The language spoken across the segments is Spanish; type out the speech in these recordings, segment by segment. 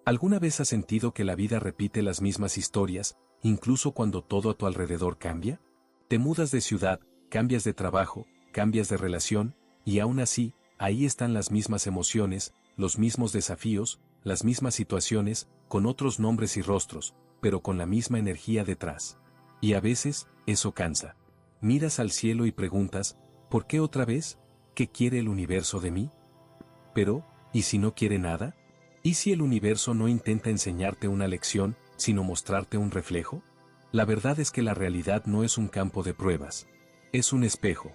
¿Alguna vez has sentido que la vida repite las mismas historias, incluso cuando todo a tu alrededor cambia? Te mudas de ciudad, cambias de trabajo, cambias de relación, y aún así, ahí están las mismas emociones, los mismos desafíos, las mismas situaciones, con otros nombres y rostros, pero con la misma energía detrás. Y a veces, eso cansa. Miras al cielo y preguntas, ¿por qué otra vez? ¿Qué quiere el universo de mí? Pero, ¿y si no quiere nada? ¿Y si el universo no intenta enseñarte una lección, sino mostrarte un reflejo? La verdad es que la realidad no es un campo de pruebas. Es un espejo.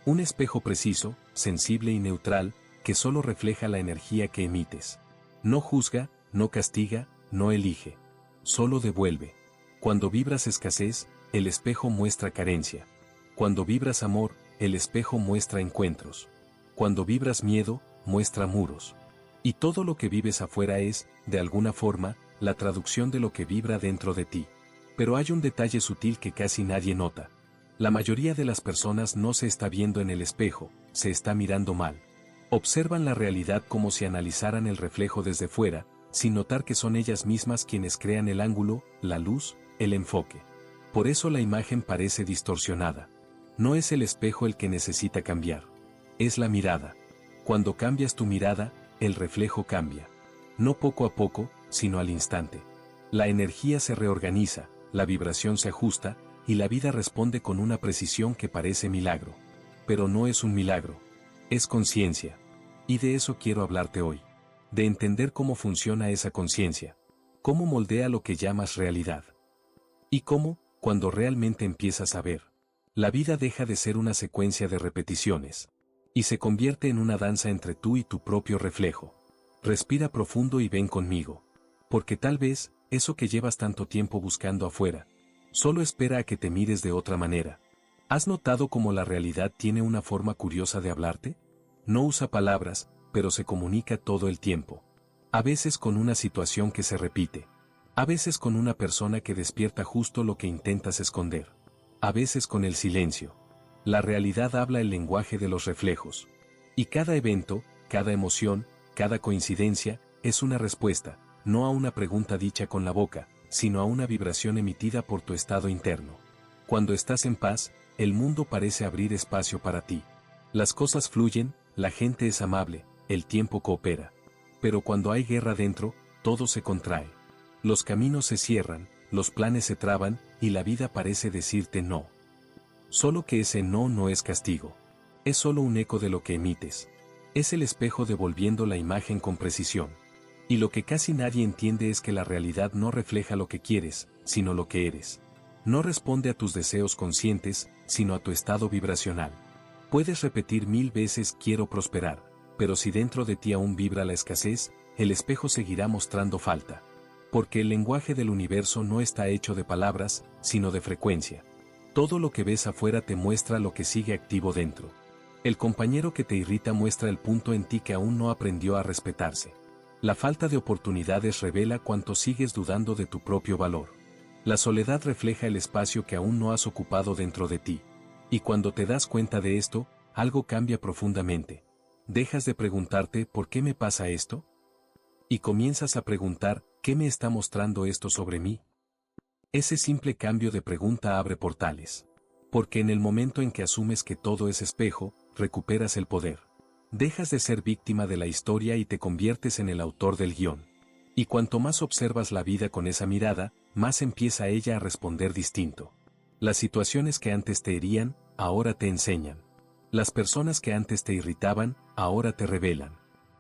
Un espejo preciso, sensible y neutral, que solo refleja la energía que emites. No juzga, no castiga, no elige. Solo devuelve. Cuando vibras escasez, el espejo muestra carencia. Cuando vibras amor, el espejo muestra encuentros. Cuando vibras miedo, muestra muros. Y todo lo que vives afuera es, de alguna forma, la traducción de lo que vibra dentro de ti. Pero hay un detalle sutil que casi nadie nota. La mayoría de las personas no se está viendo en el espejo, se está mirando mal. Observan la realidad como si analizaran el reflejo desde fuera, sin notar que son ellas mismas quienes crean el ángulo, la luz, el enfoque. Por eso la imagen parece distorsionada. No es el espejo el que necesita cambiar. Es la mirada. Cuando cambias tu mirada, el reflejo cambia. No poco a poco, sino al instante. La energía se reorganiza, la vibración se ajusta, y la vida responde con una precisión que parece milagro. Pero no es un milagro. Es conciencia. Y de eso quiero hablarte hoy. De entender cómo funciona esa conciencia. Cómo moldea lo que llamas realidad. Y cómo, cuando realmente empiezas a ver, la vida deja de ser una secuencia de repeticiones. Y se convierte en una danza entre tú y tu propio reflejo. Respira profundo y ven conmigo. Porque tal vez, eso que llevas tanto tiempo buscando afuera, solo espera a que te mires de otra manera. ¿Has notado cómo la realidad tiene una forma curiosa de hablarte? No usa palabras, pero se comunica todo el tiempo. A veces con una situación que se repite. A veces con una persona que despierta justo lo que intentas esconder. A veces con el silencio. La realidad habla el lenguaje de los reflejos. Y cada evento, cada emoción, cada coincidencia, es una respuesta, no a una pregunta dicha con la boca, sino a una vibración emitida por tu estado interno. Cuando estás en paz, el mundo parece abrir espacio para ti. Las cosas fluyen, la gente es amable, el tiempo coopera. Pero cuando hay guerra dentro, todo se contrae. Los caminos se cierran, los planes se traban, y la vida parece decirte no. Solo que ese no no es castigo. Es solo un eco de lo que emites. Es el espejo devolviendo la imagen con precisión. Y lo que casi nadie entiende es que la realidad no refleja lo que quieres, sino lo que eres. No responde a tus deseos conscientes, sino a tu estado vibracional. Puedes repetir 1000 veces quiero prosperar, pero si dentro de ti aún vibra la escasez, el espejo seguirá mostrando falta. Porque el lenguaje del universo no está hecho de palabras, sino de frecuencia. Todo lo que ves afuera te muestra lo que sigue activo dentro. El compañero que te irrita muestra el punto en ti que aún no aprendió a respetarse. La falta de oportunidades revela cuánto sigues dudando de tu propio valor. La soledad refleja el espacio que aún no has ocupado dentro de ti. Y cuando te das cuenta de esto, algo cambia profundamente. Dejas de preguntarte ¿por qué me pasa esto? Y comienzas a preguntar ¿qué me está mostrando esto sobre mí? Ese simple cambio de pregunta abre portales. Porque en el momento en que asumes que todo es espejo, recuperas el poder. Dejas de ser víctima de la historia y te conviertes en el autor del guión. Y cuanto más observas la vida con esa mirada, más empieza ella a responder distinto. Las situaciones que antes te herían, ahora te enseñan. Las personas que antes te irritaban, ahora te revelan.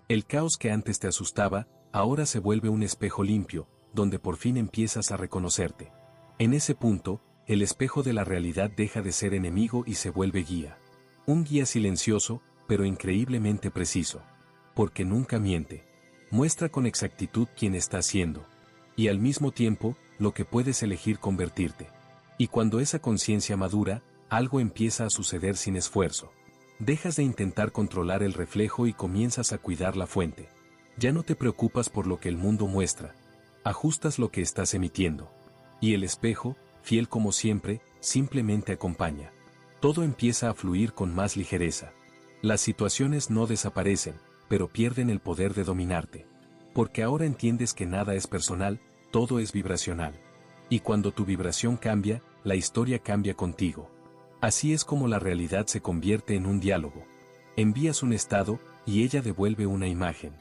El caos que antes te asustaba, ahora se vuelve un espejo limpio, donde por fin empiezas a reconocerte. En ese punto, el espejo de la realidad deja de ser enemigo y se vuelve guía. Un guía silencioso, pero increíblemente preciso. Porque nunca miente. Muestra con exactitud quién está siendo. Y al mismo tiempo, lo que puedes elegir convertirte. Y cuando esa conciencia madura, algo empieza a suceder sin esfuerzo. Dejas de intentar controlar el reflejo y comienzas a cuidar la fuente. Ya no te preocupas por lo que el mundo muestra. Ajustas lo que estás emitiendo. Y el espejo, fiel como siempre, simplemente acompaña. Todo empieza a fluir con más ligereza. Las situaciones no desaparecen, pero pierden el poder de dominarte. Porque ahora entiendes que nada es personal, todo es vibracional. Y cuando tu vibración cambia, la historia cambia contigo. Así es como la realidad se convierte en un diálogo. Envías un estado, y ella devuelve una imagen.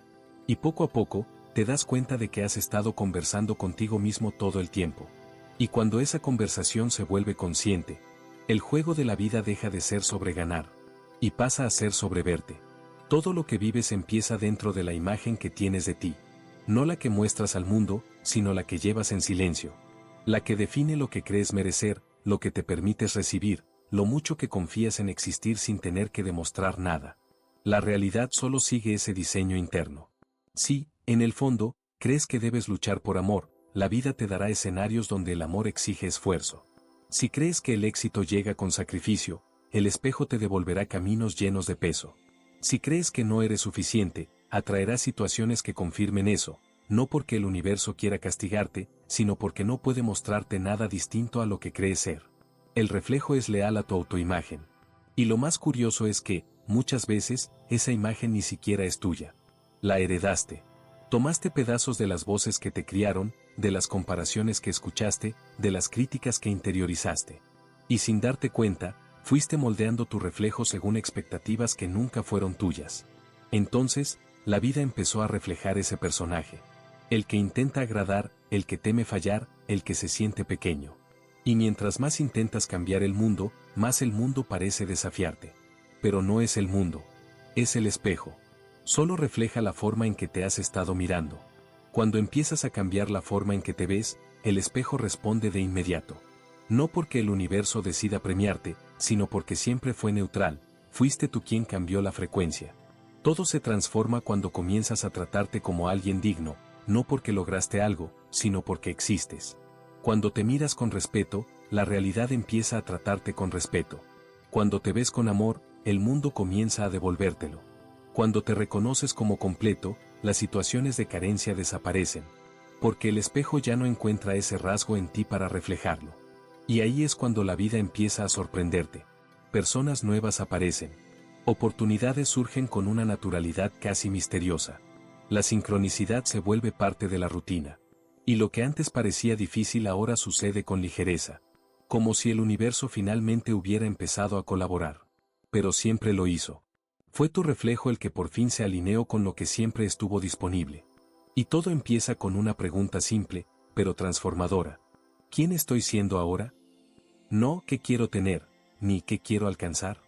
Y poco a poco, te das cuenta de que has estado conversando contigo mismo todo el tiempo. Y cuando esa conversación se vuelve consciente, el juego de la vida deja de ser sobre ganar, y pasa a ser sobre verte. Todo lo que vives empieza dentro de la imagen que tienes de ti. No la que muestras al mundo, sino la que llevas en silencio. La que define lo que crees merecer, lo que te permites recibir, lo mucho que confías en existir sin tener que demostrar nada. La realidad solo sigue ese diseño interno. Sí, en el fondo, crees que debes luchar por amor, la vida te dará escenarios donde el amor exige esfuerzo. Si crees que el éxito llega con sacrificio, el espejo te devolverá caminos llenos de peso. Si crees que no eres suficiente, atraerás situaciones que confirmen eso, no porque el universo quiera castigarte, sino porque no puede mostrarte nada distinto a lo que crees ser. El reflejo es leal a tu autoimagen. Y lo más curioso es que, muchas veces, esa imagen ni siquiera es tuya. La heredaste. Tomaste pedazos de las voces que te criaron, de las comparaciones que escuchaste, de las críticas que interiorizaste. Y sin darte cuenta, fuiste moldeando tu reflejo según expectativas que nunca fueron tuyas. Entonces, la vida empezó a reflejar ese personaje. El que intenta agradar, el que teme fallar, el que se siente pequeño. Y mientras más intentas cambiar el mundo, más el mundo parece desafiarte. Pero no es el mundo. Es el espejo. Solo refleja la forma en que te has estado mirando. Cuando empiezas a cambiar la forma en que te ves, el espejo responde de inmediato. No porque el universo decida premiarte, sino porque siempre fue neutral, fuiste tú quien cambió la frecuencia. Todo se transforma cuando comienzas a tratarte como alguien digno, no porque lograste algo, sino porque existes. Cuando te miras con respeto, la realidad empieza a tratarte con respeto. Cuando te ves con amor, el mundo comienza a devolvértelo. Cuando te reconoces como completo, las situaciones de carencia desaparecen. Porque el espejo ya no encuentra ese rasgo en ti para reflejarlo. Y ahí es cuando la vida empieza a sorprenderte. Personas nuevas aparecen. Oportunidades surgen con una naturalidad casi misteriosa. La sincronicidad se vuelve parte de la rutina. Y lo que antes parecía difícil ahora sucede con ligereza. Como si el universo finalmente hubiera empezado a colaborar. Pero siempre lo hizo. Fue tu reflejo el que por fin se alineó con lo que siempre estuvo disponible. Y todo empieza con una pregunta simple, pero transformadora. ¿Quién estoy siendo ahora? No qué quiero tener, ni qué quiero alcanzar.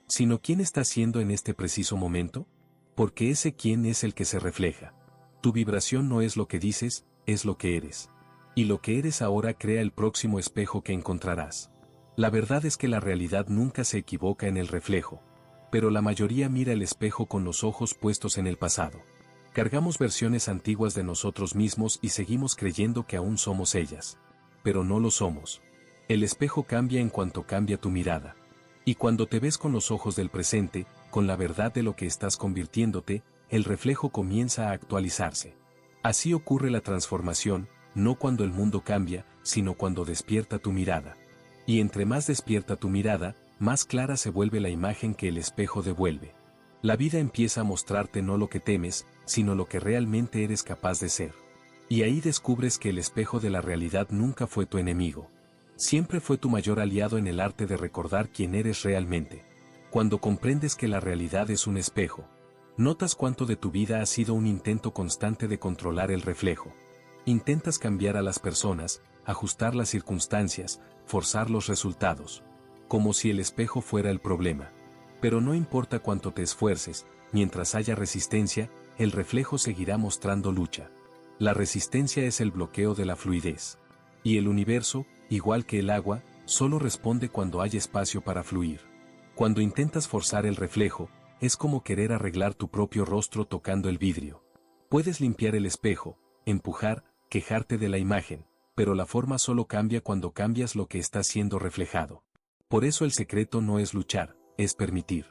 Sino quién estás siendo en este preciso momento, porque ese quién es el que se refleja. Tu vibración no es lo que dices, es lo que eres. Y lo que eres ahora crea el próximo espejo que encontrarás. La verdad es que la realidad nunca se equivoca en el reflejo. Pero la mayoría mira el espejo con los ojos puestos en el pasado. Cargamos versiones antiguas de nosotros mismos y seguimos creyendo que aún somos ellas. Pero no lo somos. El espejo cambia en cuanto cambia tu mirada. Y cuando te ves con los ojos del presente, con la verdad de lo que estás convirtiéndote, el reflejo comienza a actualizarse. Así ocurre la transformación, no cuando el mundo cambia, sino cuando despierta tu mirada. Y entre más despierta tu mirada, más clara se vuelve la imagen que el espejo devuelve. La vida empieza a mostrarte no lo que temes, sino lo que realmente eres capaz de ser. Y ahí descubres que el espejo de la realidad nunca fue tu enemigo. Siempre fue tu mayor aliado en el arte de recordar quién eres realmente. Cuando comprendes que la realidad es un espejo, notas cuánto de tu vida ha sido un intento constante de controlar el reflejo. Intentas cambiar a las personas, ajustar las circunstancias, forzar los resultados. Como si el espejo fuera el problema. Pero no importa cuánto te esfuerces, mientras haya resistencia, el reflejo seguirá mostrando lucha. La resistencia es el bloqueo de la fluidez. Y el universo, igual que el agua, solo responde cuando hay espacio para fluir. Cuando intentas forzar el reflejo, es como querer arreglar tu propio rostro tocando el vidrio. Puedes limpiar el espejo, empujar, quejarte de la imagen, pero la forma solo cambia cuando cambias lo que está siendo reflejado. Por eso el secreto no es luchar, es permitir.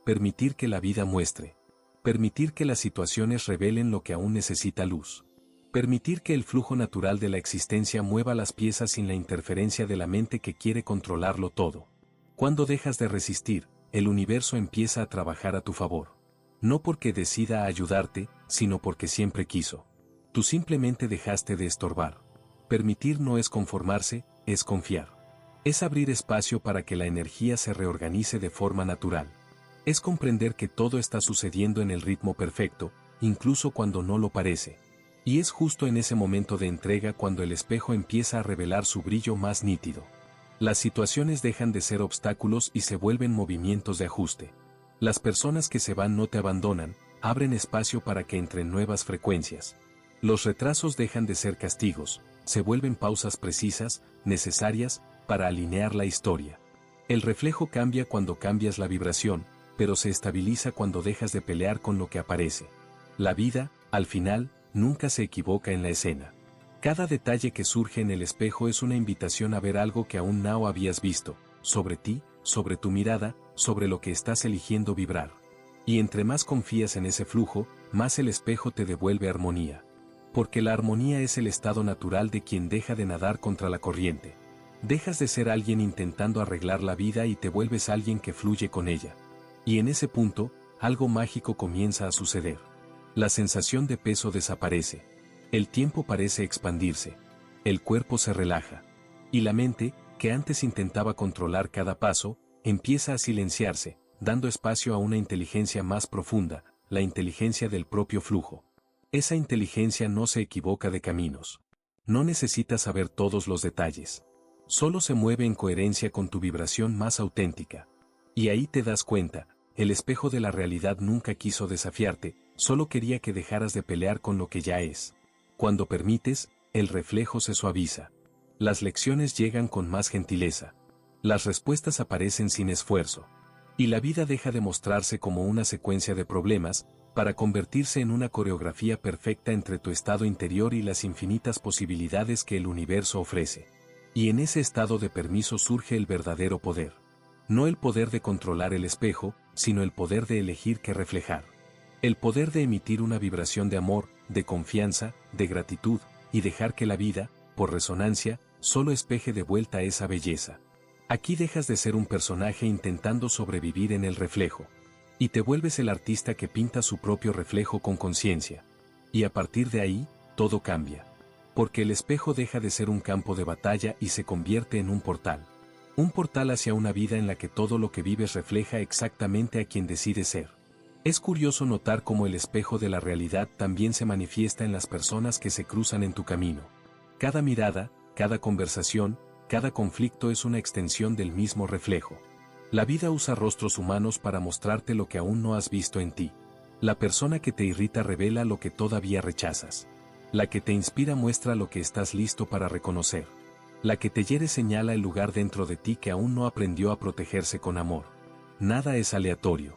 Permitir que la vida muestre. Permitir que las situaciones revelen lo que aún necesita luz. Permitir que el flujo natural de la existencia mueva las piezas sin la interferencia de la mente que quiere controlarlo todo. Cuando dejas de resistir, el universo empieza a trabajar a tu favor. No porque decida ayudarte, sino porque siempre quiso. Tú simplemente dejaste de estorbar. Permitir no es conformarse, es confiar. Es abrir espacio para que la energía se reorganice de forma natural. Es comprender que todo está sucediendo en el ritmo perfecto, incluso cuando no lo parece. Y es justo en ese momento de entrega cuando el espejo empieza a revelar su brillo más nítido. Las situaciones dejan de ser obstáculos y se vuelven movimientos de ajuste. Las personas que se van no te abandonan, abren espacio para que entren nuevas frecuencias. Los retrasos dejan de ser castigos, se vuelven pausas precisas, necesarias, para alinear la historia. El reflejo cambia cuando cambias la vibración, pero se estabiliza cuando dejas de pelear con lo que aparece. La vida, al final, nunca se equivoca en la escena. Cada detalle que surge en el espejo es una invitación a ver algo que aún no habías visto, sobre ti, sobre tu mirada, sobre lo que estás eligiendo vibrar. Y entre más confías en ese flujo, más el espejo te devuelve armonía. Porque la armonía es el estado natural de quien deja de nadar contra la corriente. Dejas de ser alguien intentando arreglar la vida y te vuelves alguien que fluye con ella. Y en ese punto, algo mágico comienza a suceder. La sensación de peso desaparece. El tiempo parece expandirse. El cuerpo se relaja. Y la mente, que antes intentaba controlar cada paso, empieza a silenciarse, dando espacio a una inteligencia más profunda, la inteligencia del propio flujo. Esa inteligencia no se equivoca de caminos. No necesita saber todos los detalles. Solo se mueve en coherencia con tu vibración más auténtica. Y ahí te das cuenta, el espejo de la realidad nunca quiso desafiarte, solo quería que dejaras de pelear con lo que ya es. Cuando permites, el reflejo se suaviza. Las lecciones llegan con más gentileza. Las respuestas aparecen sin esfuerzo. Y la vida deja de mostrarse como una secuencia de problemas, para convertirse en una coreografía perfecta entre tu estado interior y las infinitas posibilidades que el universo ofrece. Y en ese estado de permiso surge el verdadero poder. No el poder de controlar el espejo, sino el poder de elegir qué reflejar. El poder de emitir una vibración de amor, de confianza, de gratitud, y dejar que la vida, por resonancia, solo espeje de vuelta esa belleza. Aquí dejas de ser un personaje intentando sobrevivir en el reflejo. Y te vuelves el artista que pinta su propio reflejo con conciencia. Y a partir de ahí, todo cambia. Porque el espejo deja de ser un campo de batalla y se convierte en un portal. Un portal hacia una vida en la que todo lo que vives refleja exactamente a quien decides ser. Es curioso notar cómo el espejo de la realidad también se manifiesta en las personas que se cruzan en tu camino. Cada mirada, cada conversación, cada conflicto es una extensión del mismo reflejo. La vida usa rostros humanos para mostrarte lo que aún no has visto en ti. La persona que te irrita revela lo que todavía rechazas. La que te inspira muestra lo que estás listo para reconocer. La que te hiere señala el lugar dentro de ti que aún no aprendió a protegerse con amor. Nada es aleatorio.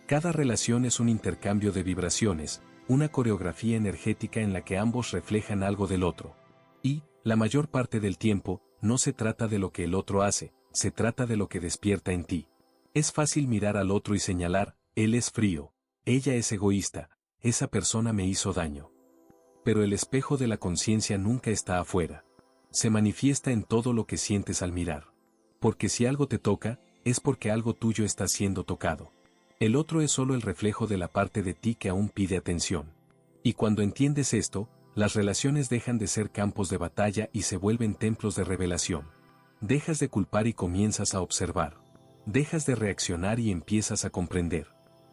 Cada relación es un intercambio de vibraciones, una coreografía energética en la que ambos reflejan algo del otro. Y, la mayor parte del tiempo, no se trata de lo que el otro hace, se trata de lo que despierta en ti. Es fácil mirar al otro y señalar, él es frío, ella es egoísta, esa persona me hizo daño. Pero el espejo de la conciencia nunca está afuera. Se manifiesta en todo lo que sientes al mirar. Porque si algo te toca, es porque algo tuyo está siendo tocado. El otro es solo el reflejo de la parte de ti que aún pide atención. Y cuando entiendes esto, las relaciones dejan de ser campos de batalla y se vuelven templos de revelación. Dejas de culpar y comienzas a observar. Dejas de reaccionar y empiezas a comprender.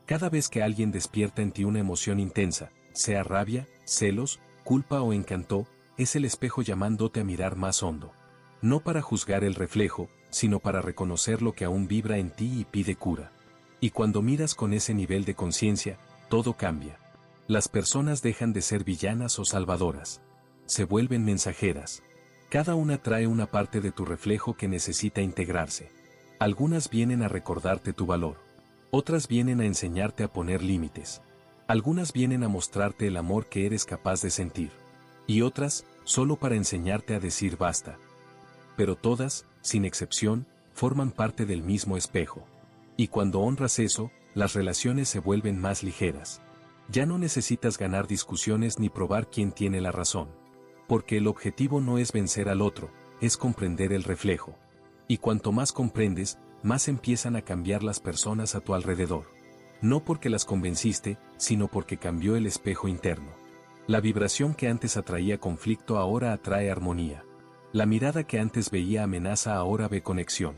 Cada vez que alguien despierta en ti una emoción intensa, sea rabia, celos, culpa o encanto, es el espejo llamándote a mirar más hondo. No para juzgar el reflejo, sino para reconocer lo que aún vibra en ti y pide cura. Y cuando miras con ese nivel de conciencia, todo cambia. Las personas dejan de ser villanas o salvadoras. Se vuelven mensajeras. Cada una trae una parte de tu reflejo que necesita integrarse. Algunas vienen a recordarte tu valor. Otras vienen a enseñarte a poner límites. Algunas vienen a mostrarte el amor que eres capaz de sentir. Y otras, solo para enseñarte a decir basta. Pero todas, sin excepción, forman parte del mismo espejo. Y cuando honras eso, las relaciones se vuelven más ligeras. Ya no necesitas ganar discusiones ni probar quién tiene la razón. Porque el objetivo no es vencer al otro, es comprender el reflejo. Y cuanto más comprendes, más empiezan a cambiar las personas a tu alrededor. No porque las convenciste, sino porque cambió el espejo interno. La vibración que antes atraía conflicto ahora atrae armonía. La mirada que antes veía amenaza ahora ve conexión.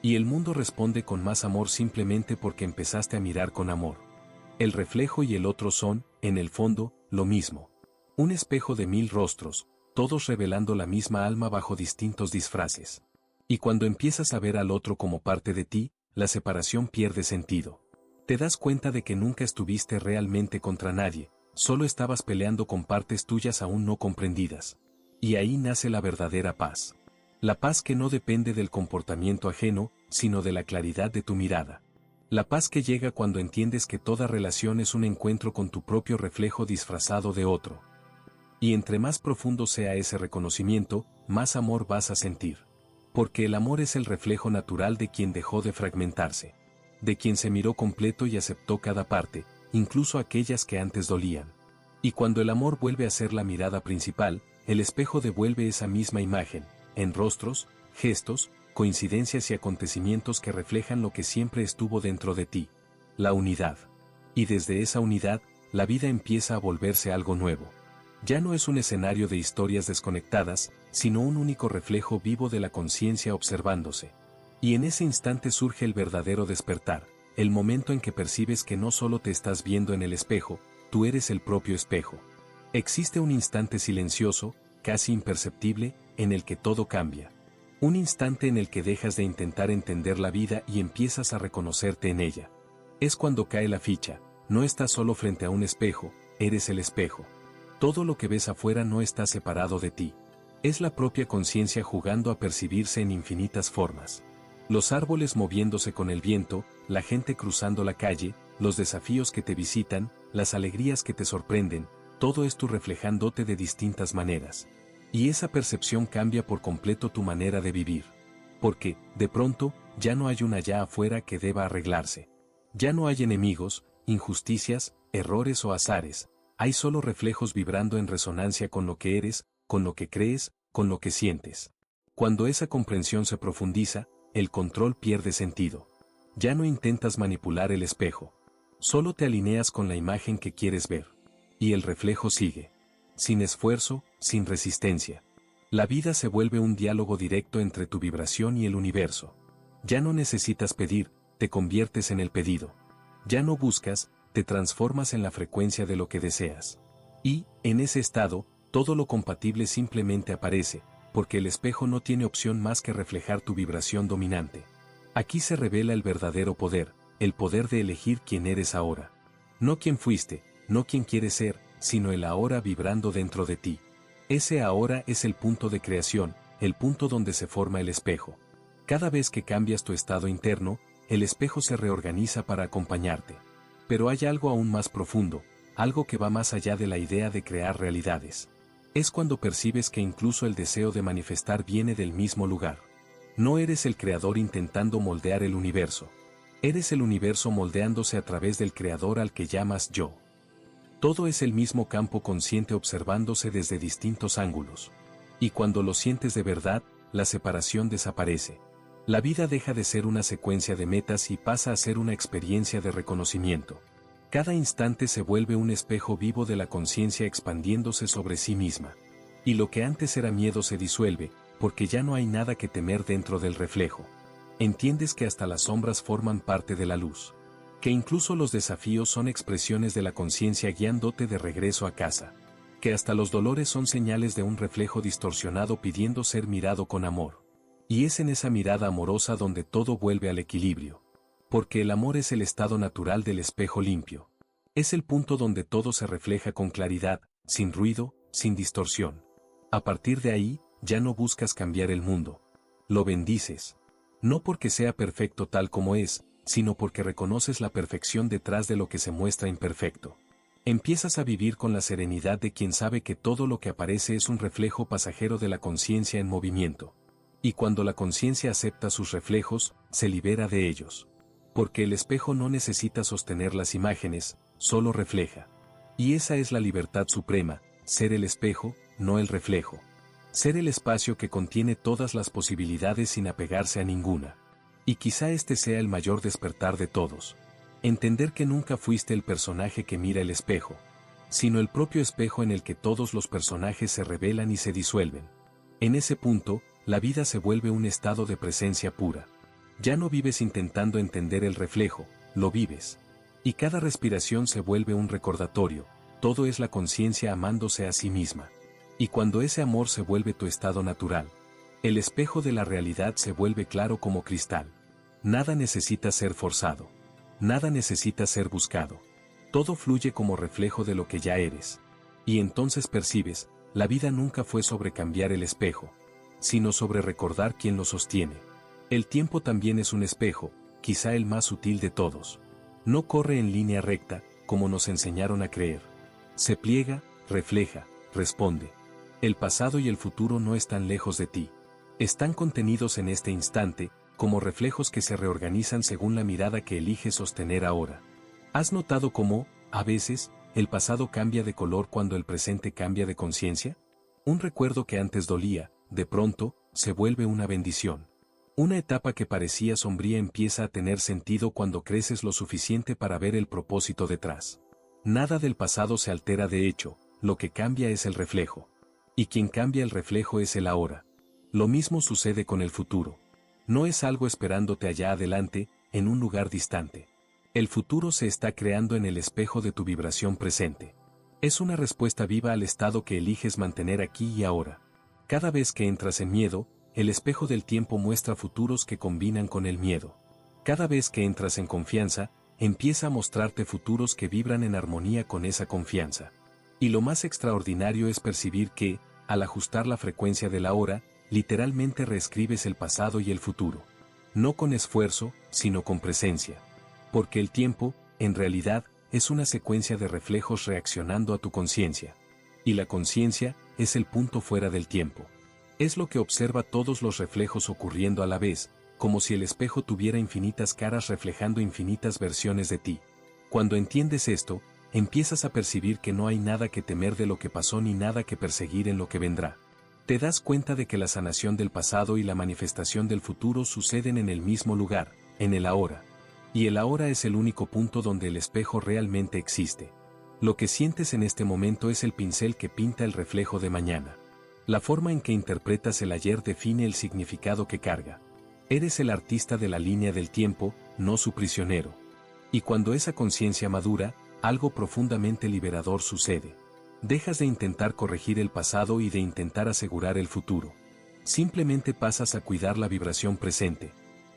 Y el mundo responde con más amor simplemente porque empezaste a mirar con amor. El reflejo y el otro son, en el fondo, lo mismo. Un espejo de 1000 rostros, todos revelando la misma alma bajo distintos disfraces. Y cuando empiezas a ver al otro como parte de ti, la separación pierde sentido. Te das cuenta de que nunca estuviste realmente contra nadie, solo estabas peleando con partes tuyas aún no comprendidas. Y ahí nace la verdadera paz. La paz que no depende del comportamiento ajeno, sino de la claridad de tu mirada. La paz que llega cuando entiendes que toda relación es un encuentro con tu propio reflejo disfrazado de otro. Y entre más profundo sea ese reconocimiento, más amor vas a sentir. Porque el amor es el reflejo natural de quien dejó de fragmentarse. De quien se miró completo y aceptó cada parte, incluso aquellas que antes dolían. Y cuando el amor vuelve a ser la mirada principal, el espejo devuelve esa misma imagen, en rostros, gestos, coincidencias y acontecimientos que reflejan lo que siempre estuvo dentro de ti, la unidad. Y desde esa unidad, la vida empieza a volverse algo nuevo. Ya no es un escenario de historias desconectadas, sino un único reflejo vivo de la conciencia observándose. Y en ese instante surge el verdadero despertar, el momento en que percibes que no solo te estás viendo en el espejo, tú eres el propio espejo. Existe un instante silencioso, casi imperceptible, en el que todo cambia. Un instante en el que dejas de intentar entender la vida y empiezas a reconocerte en ella. Es cuando cae la ficha, no estás solo frente a un espejo, eres el espejo. Todo lo que ves afuera no está separado de ti. Es la propia conciencia jugando a percibirse en infinitas formas. Los árboles moviéndose con el viento, la gente cruzando la calle, los desafíos que te visitan, las alegrías que te sorprenden, todo es tú reflejándote de distintas maneras. Y esa percepción cambia por completo tu manera de vivir. Porque, de pronto, ya no hay un allá afuera que deba arreglarse. Ya no hay enemigos, injusticias, errores o azares. Hay solo reflejos vibrando en resonancia con lo que eres, con lo que crees, con lo que sientes. Cuando esa comprensión se profundiza, el control pierde sentido. Ya no intentas manipular el espejo. Solo te alineas con la imagen que quieres ver. Y el reflejo sigue. Sin esfuerzo, sin resistencia. La vida se vuelve un diálogo directo entre tu vibración y el universo. Ya no necesitas pedir, te conviertes en el pedido. Ya no buscas, te transformas en la frecuencia de lo que deseas. Y, en ese estado, todo lo compatible simplemente aparece, porque el espejo no tiene opción más que reflejar tu vibración dominante. Aquí se revela el verdadero poder, el poder de elegir quién eres ahora. No quién fuiste, no quién quieres ser, sino el ahora vibrando dentro de ti. Ese ahora es el punto de creación, el punto donde se forma el espejo. Cada vez que cambias tu estado interno, el espejo se reorganiza para acompañarte. Pero hay algo aún más profundo, algo que va más allá de la idea de crear realidades. Es cuando percibes que incluso el deseo de manifestar viene del mismo lugar. No eres el creador intentando moldear el universo. Eres el universo moldeándose a través del creador al que llamas yo. Todo es el mismo campo consciente observándose desde distintos ángulos. Y cuando lo sientes de verdad, la separación desaparece. La vida deja de ser una secuencia de metas y pasa a ser una experiencia de reconocimiento. Cada instante se vuelve un espejo vivo de la conciencia expandiéndose sobre sí misma. Y lo que antes era miedo se disuelve, porque ya no hay nada que temer dentro del reflejo. Entiendes que hasta las sombras forman parte de la luz. Que incluso los desafíos son expresiones de la conciencia guiándote de regreso a casa. Que hasta los dolores son señales de un reflejo distorsionado pidiendo ser mirado con amor. Y es en esa mirada amorosa donde todo vuelve al equilibrio. Porque el amor es el estado natural del espejo limpio. Es el punto donde todo se refleja con claridad, sin ruido, sin distorsión. A partir de ahí, ya no buscas cambiar el mundo. Lo bendices. No porque sea perfecto tal como es, sino porque reconoces la perfección detrás de lo que se muestra imperfecto. Empiezas a vivir con la serenidad de quien sabe que todo lo que aparece es un reflejo pasajero de la conciencia en movimiento. Y cuando la conciencia acepta sus reflejos, se libera de ellos. Porque el espejo no necesita sostener las imágenes, solo refleja. Y esa es la libertad suprema, ser el espejo, no el reflejo. Ser el espacio que contiene todas las posibilidades sin apegarse a ninguna. Y quizá este sea el mayor despertar de todos. Entender que nunca fuiste el personaje que mira el espejo, sino el propio espejo en el que todos los personajes se revelan y se disuelven. En ese punto, la vida se vuelve un estado de presencia pura. Ya no vives intentando entender el reflejo, lo vives. Y cada respiración se vuelve un recordatorio, todo es la conciencia amándose a sí misma. Y cuando ese amor se vuelve tu estado natural, el espejo de la realidad se vuelve claro como cristal. Nada necesita ser forzado. Nada necesita ser buscado. Todo fluye como reflejo de lo que ya eres. Y entonces percibes, la vida nunca fue sobre cambiar el espejo, sino sobre recordar quién lo sostiene. El tiempo también es un espejo, quizá el más sutil de todos. No corre en línea recta, como nos enseñaron a creer. Se pliega, refleja, responde. El pasado y el futuro no están lejos de ti. Están contenidos en este instante, como reflejos que se reorganizan según la mirada que eliges sostener ahora. ¿Has notado cómo, a veces, el pasado cambia de color cuando el presente cambia de conciencia? Un recuerdo que antes dolía, de pronto, se vuelve una bendición. Una etapa que parecía sombría empieza a tener sentido cuando creces lo suficiente para ver el propósito detrás. Nada del pasado se altera de hecho, lo que cambia es el reflejo. Y quien cambia el reflejo es el ahora. Lo mismo sucede con el futuro. No es algo esperándote allá adelante, en un lugar distante. El futuro se está creando en el espejo de tu vibración presente. Es una respuesta viva al estado que eliges mantener aquí y ahora. Cada vez que entras en miedo, el espejo del tiempo muestra futuros que combinan con el miedo. Cada vez que entras en confianza, empieza a mostrarte futuros que vibran en armonía con esa confianza. Y lo más extraordinario es percibir que, al ajustar la frecuencia del ahora, literalmente reescribes el pasado y el futuro. No con esfuerzo, sino con presencia. Porque el tiempo, en realidad, es una secuencia de reflejos reaccionando a tu conciencia. Y la conciencia es el punto fuera del tiempo. Es lo que observa todos los reflejos ocurriendo a la vez, como si el espejo tuviera infinitas caras reflejando infinitas versiones de ti. Cuando entiendes esto, empiezas a percibir que no hay nada que temer de lo que pasó ni nada que perseguir en lo que vendrá. Te das cuenta de que la sanación del pasado y la manifestación del futuro suceden en el mismo lugar, en el ahora. Y el ahora es el único punto donde el espejo realmente existe. Lo que sientes en este momento es el pincel que pinta el reflejo de mañana. La forma en que interpretas el ayer define el significado que carga. Eres el artista de la línea del tiempo, no su prisionero. Y cuando esa conciencia madura, algo profundamente liberador sucede. Dejas de intentar corregir el pasado y de intentar asegurar el futuro. Simplemente pasas a cuidar la vibración presente.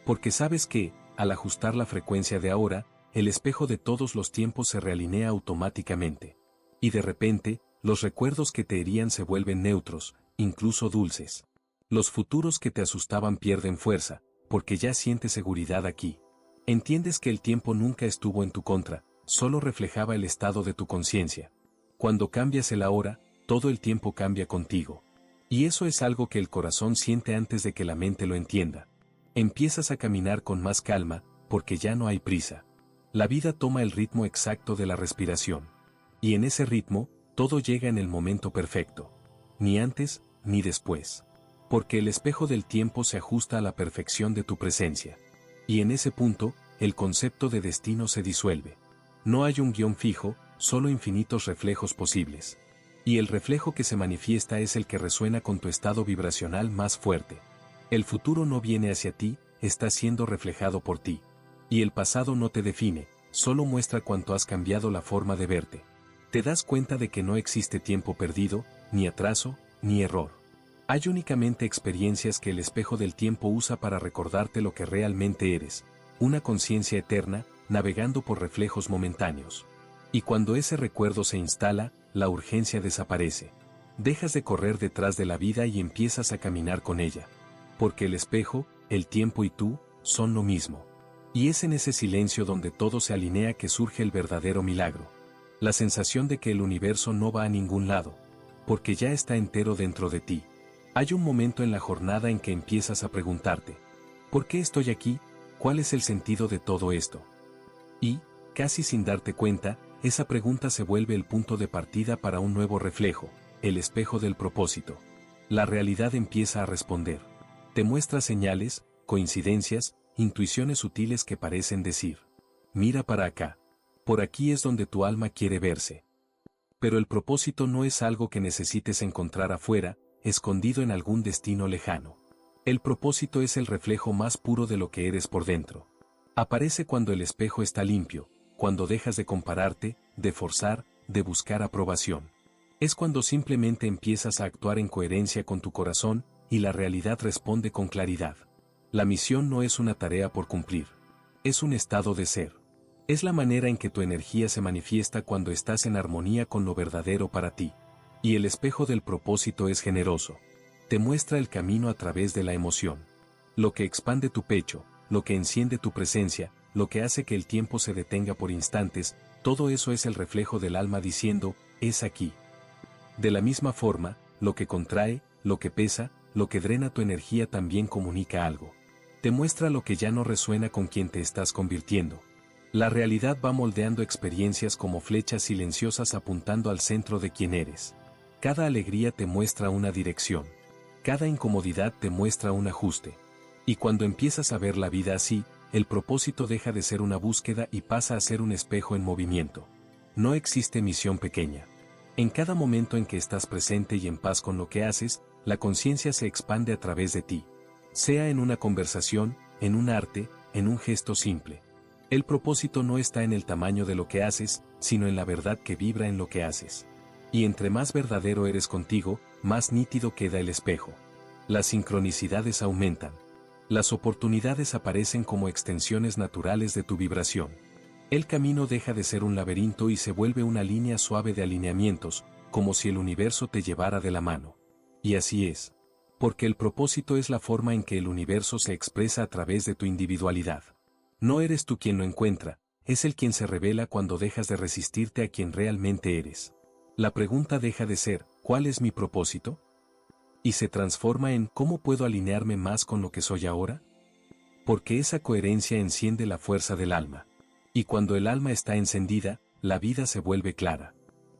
Porque sabes que, al ajustar la frecuencia de ahora, el espejo de todos los tiempos se realinea automáticamente. Y de repente, los recuerdos que te herían se vuelven neutros, incluso dulces. Los futuros que te asustaban pierden fuerza, porque ya sientes seguridad aquí. Entiendes que el tiempo nunca estuvo en tu contra, solo reflejaba el estado de tu conciencia. Cuando cambias el ahora, todo el tiempo cambia contigo. Y eso es algo que el corazón siente antes de que la mente lo entienda. Empiezas a caminar con más calma, porque ya no hay prisa. La vida toma el ritmo exacto de la respiración. Y en ese ritmo, todo llega en el momento perfecto. Ni antes, ni después. Porque el espejo del tiempo se ajusta a la perfección de tu presencia. Y en ese punto, el concepto de destino se disuelve. No hay un guión fijo, solo infinitos reflejos posibles. Y el reflejo que se manifiesta es el que resuena con tu estado vibracional más fuerte. El futuro no viene hacia ti, está siendo reflejado por ti. Y el pasado no te define, solo muestra cuánto has cambiado la forma de verte. Te das cuenta de que no existe tiempo perdido, ni atraso, ni error. Hay únicamente experiencias que el espejo del tiempo usa para recordarte lo que realmente eres, una conciencia eterna, navegando por reflejos momentáneos. Y cuando ese recuerdo se instala, la urgencia desaparece. Dejas de correr detrás de la vida y empiezas a caminar con ella. Porque el espejo, el tiempo y tú, son lo mismo. Y es en ese silencio donde todo se alinea que surge el verdadero milagro. La sensación de que el universo no va a ningún lado. Porque ya está entero dentro de ti. Hay un momento en la jornada en que empiezas a preguntarte, ¿por qué estoy aquí? ¿Cuál es el sentido de todo esto? Y, casi sin darte cuenta, esa pregunta se vuelve el punto de partida para un nuevo reflejo, el espejo del propósito. La realidad empieza a responder. Te muestra señales, coincidencias, intuiciones sutiles que parecen decir: mira para acá. Por aquí es donde tu alma quiere verse. Pero el propósito no es algo que necesites encontrar afuera, escondido en algún destino lejano. El propósito es el reflejo más puro de lo que eres por dentro. Aparece cuando el espejo está limpio, cuando dejas de compararte, de forzar, de buscar aprobación. Es cuando simplemente empiezas a actuar en coherencia con tu corazón, y la realidad responde con claridad. La misión no es una tarea por cumplir. Es un estado de ser. Es la manera en que tu energía se manifiesta cuando estás en armonía con lo verdadero para ti. Y el espejo del propósito es generoso. Te muestra el camino a través de la emoción. Lo que expande tu pecho, lo que enciende tu presencia, lo que hace que el tiempo se detenga por instantes, todo eso es el reflejo del alma diciendo, es aquí. De la misma forma, lo que contrae, lo que pesa, lo que drena tu energía también comunica algo. Te muestra lo que ya no resuena con quien te estás convirtiendo. La realidad va moldeando experiencias como flechas silenciosas apuntando al centro de quien eres. Cada alegría te muestra una dirección. Cada incomodidad te muestra un ajuste. Y cuando empiezas a ver la vida así, el propósito deja de ser una búsqueda y pasa a ser un espejo en movimiento. No existe misión pequeña. En cada momento en que estás presente y en paz con lo que haces, la conciencia se expande a través de ti. Sea en una conversación, en un arte, en un gesto simple. El propósito no está en el tamaño de lo que haces, sino en la verdad que vibra en lo que haces. Y entre más verdadero eres contigo, más nítido queda el espejo. Las sincronicidades aumentan. Las oportunidades aparecen como extensiones naturales de tu vibración. El camino deja de ser un laberinto y se vuelve una línea suave de alineamientos, como si el universo te llevara de la mano. Y así es. Porque el propósito es la forma en que el universo se expresa a través de tu individualidad. No eres tú quien lo encuentra, es el quien se revela cuando dejas de resistirte a quien realmente eres. La pregunta deja de ser, ¿cuál es mi propósito? Y se transforma en, ¿cómo puedo alinearme más con lo que soy ahora? Porque esa coherencia enciende la fuerza del alma. Y cuando el alma está encendida, la vida se vuelve clara.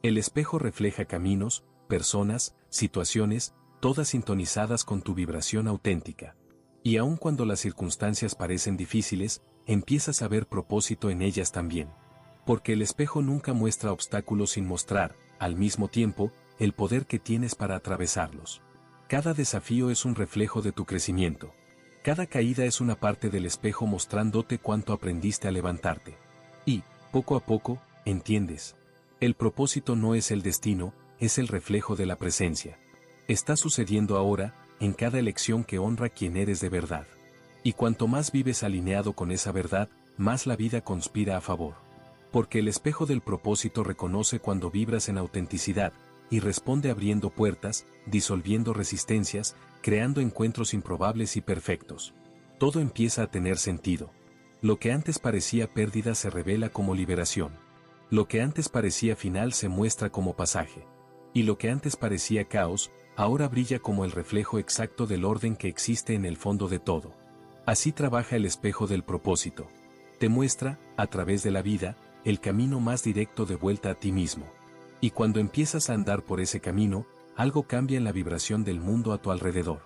El espejo refleja caminos, personas, situaciones, todas sintonizadas con tu vibración auténtica. Y aun cuando las circunstancias parecen difíciles, empiezas a ver propósito en ellas también. Porque el espejo nunca muestra obstáculos sin mostrar, al mismo tiempo, el poder que tienes para atravesarlos. Cada desafío es un reflejo de tu crecimiento. Cada caída es una parte del espejo mostrándote cuánto aprendiste a levantarte. Y, poco a poco, entiendes. El propósito no es el destino, es el reflejo de la presencia. Está sucediendo ahora, en cada elección que honra quien eres de verdad. Y cuanto más vives alineado con esa verdad, más la vida conspira a favor. Porque el espejo del propósito reconoce cuando vibras en autenticidad, y responde abriendo puertas, disolviendo resistencias, creando encuentros improbables y perfectos. Todo empieza a tener sentido. Lo que antes parecía pérdida se revela como liberación. Lo que antes parecía final se muestra como pasaje. Y lo que antes parecía caos, ahora brilla como el reflejo exacto del orden que existe en el fondo de todo. Así trabaja el espejo del propósito. Te muestra, a través de la vida, el camino más directo de vuelta a ti mismo. Y cuando empiezas a andar por ese camino, algo cambia en la vibración del mundo a tu alrededor.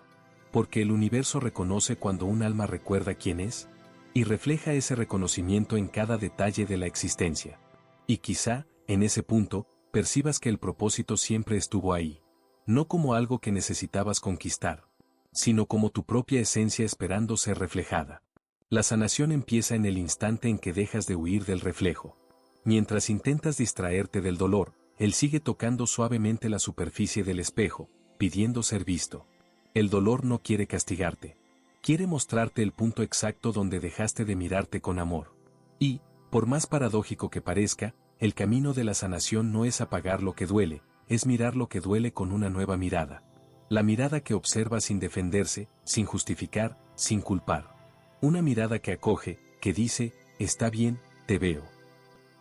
Porque el universo reconoce cuando un alma recuerda quién es, y refleja ese reconocimiento en cada detalle de la existencia. Y quizá, en ese punto, percibas que el propósito siempre estuvo ahí. No como algo que necesitabas conquistar, sino como tu propia esencia esperando ser reflejada. La sanación empieza en el instante en que dejas de huir del reflejo. Mientras intentas distraerte del dolor, él sigue tocando suavemente la superficie del espejo, pidiendo ser visto. El dolor no quiere castigarte. Quiere mostrarte el punto exacto donde dejaste de mirarte con amor. Y, por más paradójico que parezca, el camino de la sanación no es apagar lo que duele, es mirar lo que duele con una nueva mirada. La mirada que observa sin defenderse, sin justificar, sin culpar. Una mirada que acoge, que dice, está bien, te veo.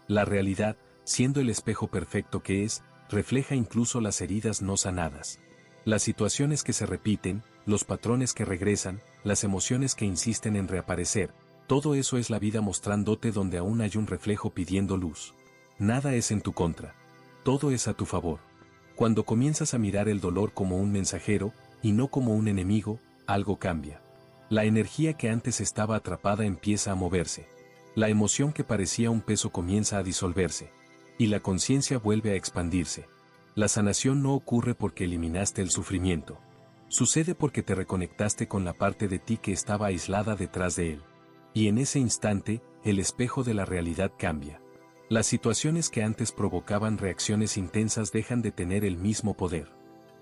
La realidad, siendo el espejo perfecto que es, refleja incluso las heridas no sanadas. Las situaciones que se repiten, los patrones que regresan, las emociones que insisten en reaparecer, todo eso es la vida mostrándote donde aún hay un reflejo pidiendo luz. Nada es en tu contra. Todo es a tu favor. Cuando comienzas a mirar el dolor como un mensajero, y no como un enemigo, algo cambia. La energía que antes estaba atrapada empieza a moverse. La emoción que parecía un peso comienza a disolverse. Y la conciencia vuelve a expandirse. La sanación no ocurre porque eliminaste el sufrimiento. Sucede porque te reconectaste con la parte de ti que estaba aislada detrás de él. Y en ese instante, el espejo de la realidad cambia. Las situaciones que antes provocaban reacciones intensas dejan de tener el mismo poder.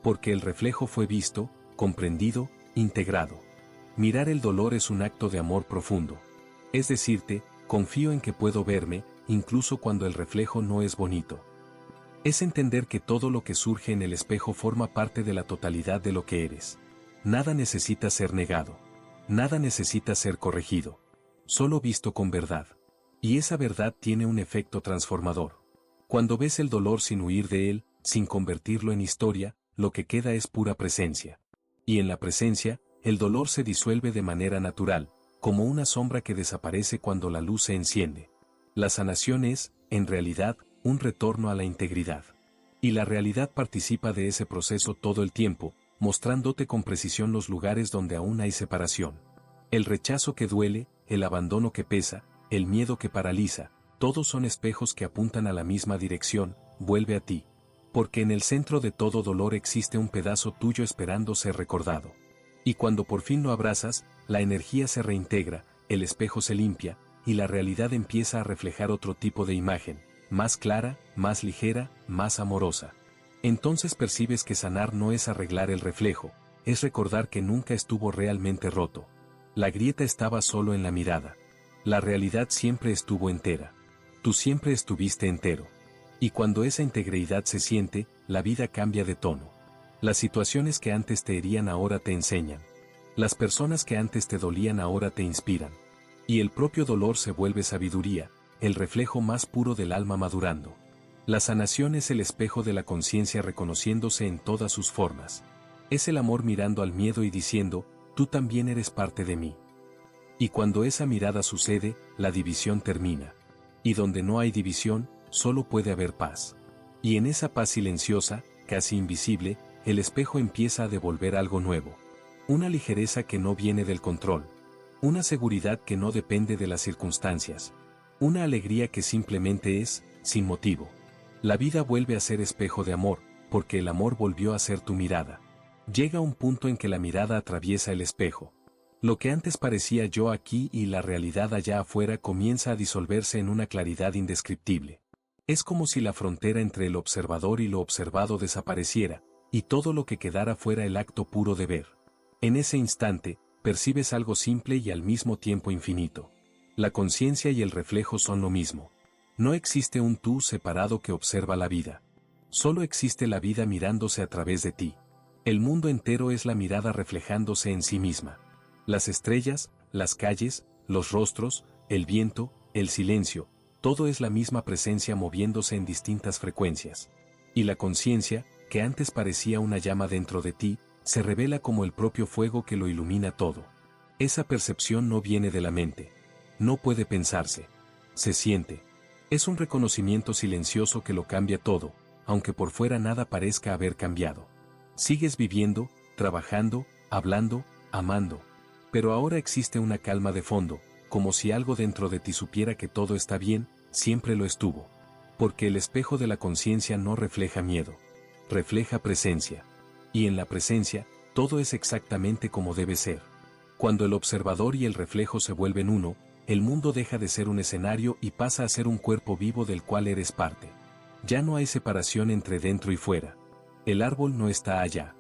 Porque el reflejo fue visto, comprendido, integrado. Mirar el dolor es un acto de amor profundo. Es decirte, confío en que puedo verme, incluso cuando el reflejo no es bonito. Es entender que todo lo que surge en el espejo forma parte de la totalidad de lo que eres. Nada necesita ser negado. Nada necesita ser corregido. Solo visto con verdad. Y esa verdad tiene un efecto transformador. Cuando ves el dolor sin huir de él, sin convertirlo en historia, lo que queda es pura presencia. Y en la presencia, el dolor se disuelve de manera natural, como una sombra que desaparece cuando la luz se enciende. La sanación es, en realidad, un retorno a la integridad. Y la realidad participa de ese proceso todo el tiempo, mostrándote con precisión los lugares donde aún hay separación. El rechazo que duele, el abandono que pesa, el miedo que paraliza, todos son espejos que apuntan a la misma dirección, vuelve a ti. Porque en el centro de todo dolor existe un pedazo tuyo esperando ser recordado. Y cuando por fin lo abrazas, la energía se reintegra, el espejo se limpia, y la realidad empieza a reflejar otro tipo de imagen, más clara, más ligera, más amorosa. Entonces percibes que sanar no es arreglar el reflejo, es recordar que nunca estuvo realmente roto. La grieta estaba solo en la mirada. La realidad siempre estuvo entera. Tú siempre estuviste entero. Y cuando esa integridad se siente, la vida cambia de tono. Las situaciones que antes te herían ahora te enseñan. Las personas que antes te dolían ahora te inspiran. Y el propio dolor se vuelve sabiduría, el reflejo más puro del alma madurando. La sanación es el espejo de la conciencia reconociéndose en todas sus formas. Es el amor mirando al miedo y diciendo, tú también eres parte de mí. Y cuando esa mirada sucede, la división termina. Y donde no hay división, solo puede haber paz. Y en esa paz silenciosa, casi invisible, el espejo empieza a devolver algo nuevo. Una ligereza que no viene del control. Una seguridad que no depende de las circunstancias. Una alegría que simplemente es, sin motivo. La vida vuelve a ser espejo de amor, porque el amor volvió a ser tu mirada. Llega un punto en que la mirada atraviesa el espejo. Lo que antes parecía yo aquí y la realidad allá afuera comienza a disolverse en una claridad indescriptible. Es como si la frontera entre el observador y lo observado desapareciera, y todo lo que quedara fuera el acto puro de ver. En ese instante, percibes algo simple y al mismo tiempo infinito. La conciencia y el reflejo son lo mismo. No existe un tú separado que observa la vida. Solo existe la vida mirándose a través de ti. El mundo entero es la mirada reflejándose en sí misma. Las estrellas, las calles, los rostros, el viento, el silencio, todo es la misma presencia moviéndose en distintas frecuencias. Y la conciencia, que antes parecía una llama dentro de ti, se revela como el propio fuego que lo ilumina todo. Esa percepción no viene de la mente. No puede pensarse. Se siente. Es un reconocimiento silencioso que lo cambia todo, aunque por fuera nada parezca haber cambiado. Sigues viviendo, trabajando, hablando, amando. Pero ahora existe una calma de fondo, como si algo dentro de ti supiera que todo está bien, siempre lo estuvo. Porque el espejo de la conciencia no refleja miedo. Refleja presencia. Y en la presencia, todo es exactamente como debe ser. Cuando el observador y el reflejo se vuelven uno, el mundo deja de ser un escenario y pasa a ser un cuerpo vivo del cual eres parte. Ya no hay separación entre dentro y fuera. El árbol no está allá.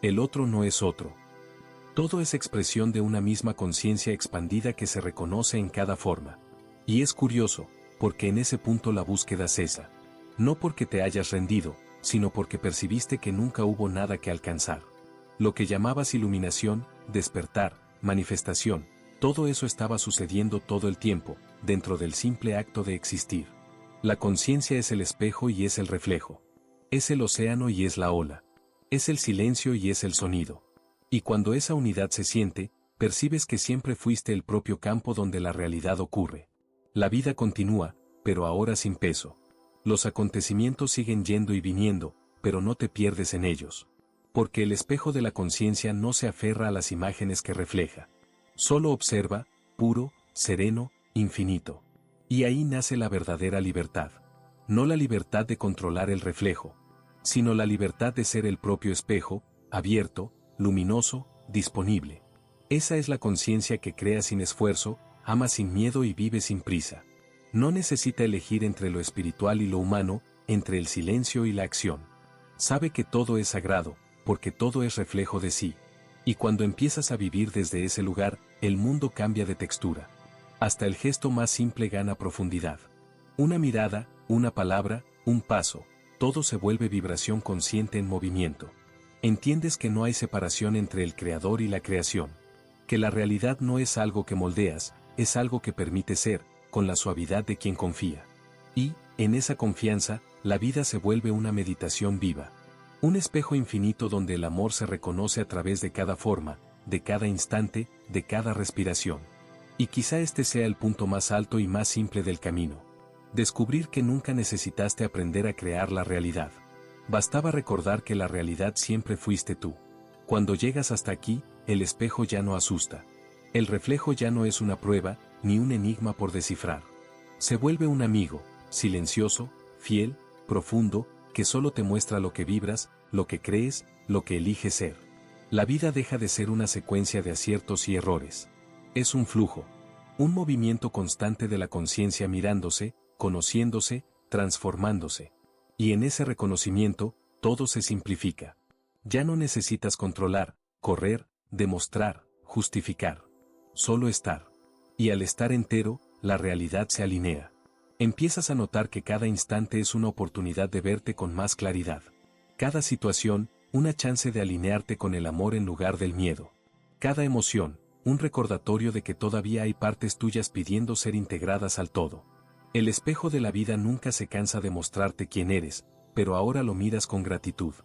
El otro no es otro. Todo es expresión de una misma conciencia expandida que se reconoce en cada forma. Y es curioso, porque en ese punto la búsqueda cesa. No porque te hayas rendido, sino porque percibiste que nunca hubo nada que alcanzar. Lo que llamabas iluminación, despertar, manifestación, todo eso estaba sucediendo todo el tiempo, dentro del simple acto de existir. La conciencia es el espejo y es el reflejo. Es el océano y es la ola. Es el silencio y es el sonido. Y cuando esa unidad se siente, percibes que siempre fuiste el propio campo donde la realidad ocurre. La vida continúa, pero ahora sin peso. Los acontecimientos siguen yendo y viniendo, pero no te pierdes en ellos. Porque el espejo de la conciencia no se aferra a las imágenes que refleja. Solo observa, puro, sereno, infinito. Y ahí nace la verdadera libertad. No la libertad de controlar el reflejo, sino la libertad de ser el propio espejo, abierto, luminoso, disponible. Esa es la conciencia que crea sin esfuerzo, ama sin miedo y vive sin prisa. No necesita elegir entre lo espiritual y lo humano, entre el silencio y la acción. Sabe que todo es sagrado, porque todo es reflejo de sí. Y cuando empiezas a vivir desde ese lugar, el mundo cambia de textura. Hasta el gesto más simple gana profundidad. Una mirada, una palabra, un paso, todo se vuelve vibración consciente en movimiento. Entiendes que no hay separación entre el creador y la creación. Que la realidad no es algo que moldeas, es algo que permite ser, con la suavidad de quien confía. Y, en esa confianza, la vida se vuelve una meditación viva. Un espejo infinito donde el amor se reconoce a través de cada forma, de cada instante, de cada respiración. Y quizá este sea el punto más alto y más simple del camino. Descubrir que nunca necesitaste aprender a crear la realidad. Bastaba recordar que la realidad siempre fuiste tú. Cuando llegas hasta aquí, el espejo ya no asusta. El reflejo ya no es una prueba, ni un enigma por descifrar. Se vuelve un amigo, silencioso, fiel, profundo, que solo te muestra lo que vibras, lo que crees, lo que eliges ser. La vida deja de ser una secuencia de aciertos y errores. Es un flujo, un movimiento constante de la conciencia mirándose, conociéndose, transformándose. Y en ese reconocimiento, todo se simplifica. Ya no necesitas controlar, correr, demostrar, justificar. Solo estar. Y al estar entero, la realidad se alinea. Empiezas a notar que cada instante es una oportunidad de verte con más claridad. Cada situación, una chance de alinearte con el amor en lugar del miedo. Cada emoción, un recordatorio de que todavía hay partes tuyas pidiendo ser integradas al todo. El espejo de la vida nunca se cansa de mostrarte quién eres, pero ahora lo miras con gratitud.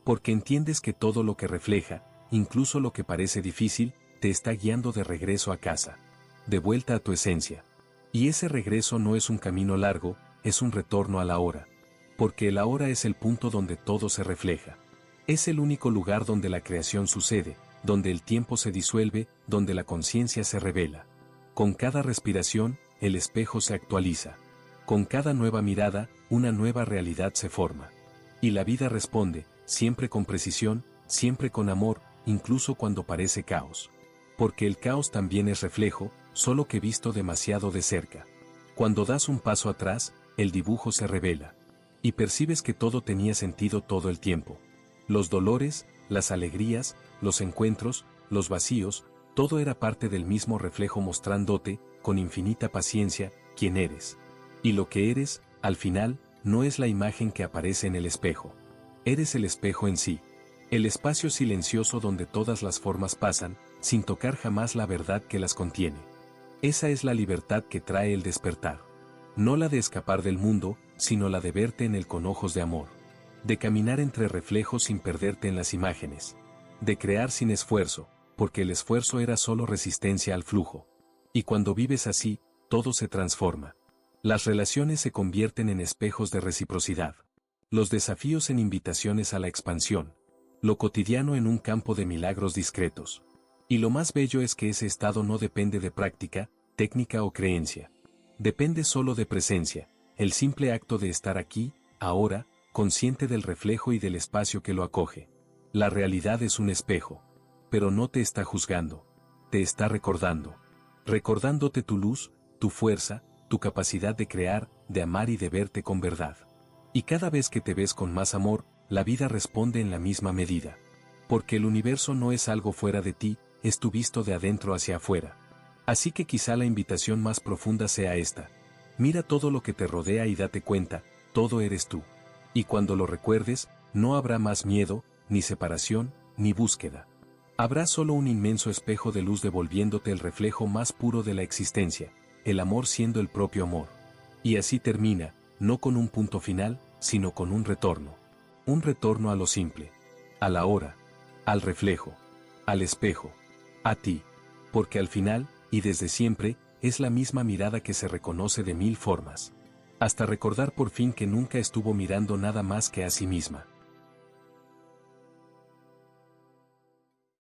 Porque entiendes que todo lo que refleja, incluso lo que parece difícil, te está guiando de regreso a casa. De vuelta a tu esencia. Y ese regreso no es un camino largo, es un retorno a la hora. Porque el ahora es el punto donde todo se refleja. Es el único lugar donde la creación sucede, donde el tiempo se disuelve, donde la conciencia se revela. Con cada respiración, el espejo se actualiza. Con cada nueva mirada, una nueva realidad se forma. Y la vida responde, siempre con precisión, siempre con amor, incluso cuando parece caos. Porque el caos también es reflejo, solo que visto demasiado de cerca. Cuando das un paso atrás, el dibujo se revela. Y percibes que todo tenía sentido todo el tiempo. Los dolores, las alegrías, los encuentros, los vacíos, todo era parte del mismo reflejo mostrándote, con infinita paciencia, quién eres. Y lo que eres, al final, no es la imagen que aparece en el espejo. Eres el espejo en sí. El espacio silencioso donde todas las formas pasan, sin tocar jamás la verdad que las contiene. Esa es la libertad que trae el despertar. No la de escapar del mundo, sino la de verte en él con ojos de amor. De caminar entre reflejos sin perderte en las imágenes. De crear sin esfuerzo, porque el esfuerzo era solo resistencia al flujo. Y cuando vives así, todo se transforma. Las relaciones se convierten en espejos de reciprocidad. Los desafíos en invitaciones a la expansión. Lo cotidiano en un campo de milagros discretos. Y lo más bello es que ese estado no depende de práctica, técnica o creencia. Depende solo de presencia, el simple acto de estar aquí, ahora, consciente del reflejo y del espacio que lo acoge. La realidad es un espejo. Pero no te está juzgando. Te está recordando. Recordándote tu luz, tu fuerza, tu capacidad de crear, de amar y de verte con verdad. Y cada vez que te ves con más amor, la vida responde en la misma medida. Porque el universo no es algo fuera de ti, es tu visto de adentro hacia afuera. Así que quizá la invitación más profunda sea esta. Mira todo lo que te rodea y date cuenta, todo eres tú. Y cuando lo recuerdes, no habrá más miedo, ni separación, ni búsqueda. Habrá solo un inmenso espejo de luz devolviéndote el reflejo más puro de la existencia, el amor siendo el propio amor. Y así termina, no con un punto final, sino con un retorno. Un retorno a lo simple. A la hora. Al reflejo. Al espejo. A ti. Porque al final, y desde siempre, es la misma mirada que se reconoce de mil formas. Hasta recordar por fin que nunca estuvo mirando nada más que a sí misma.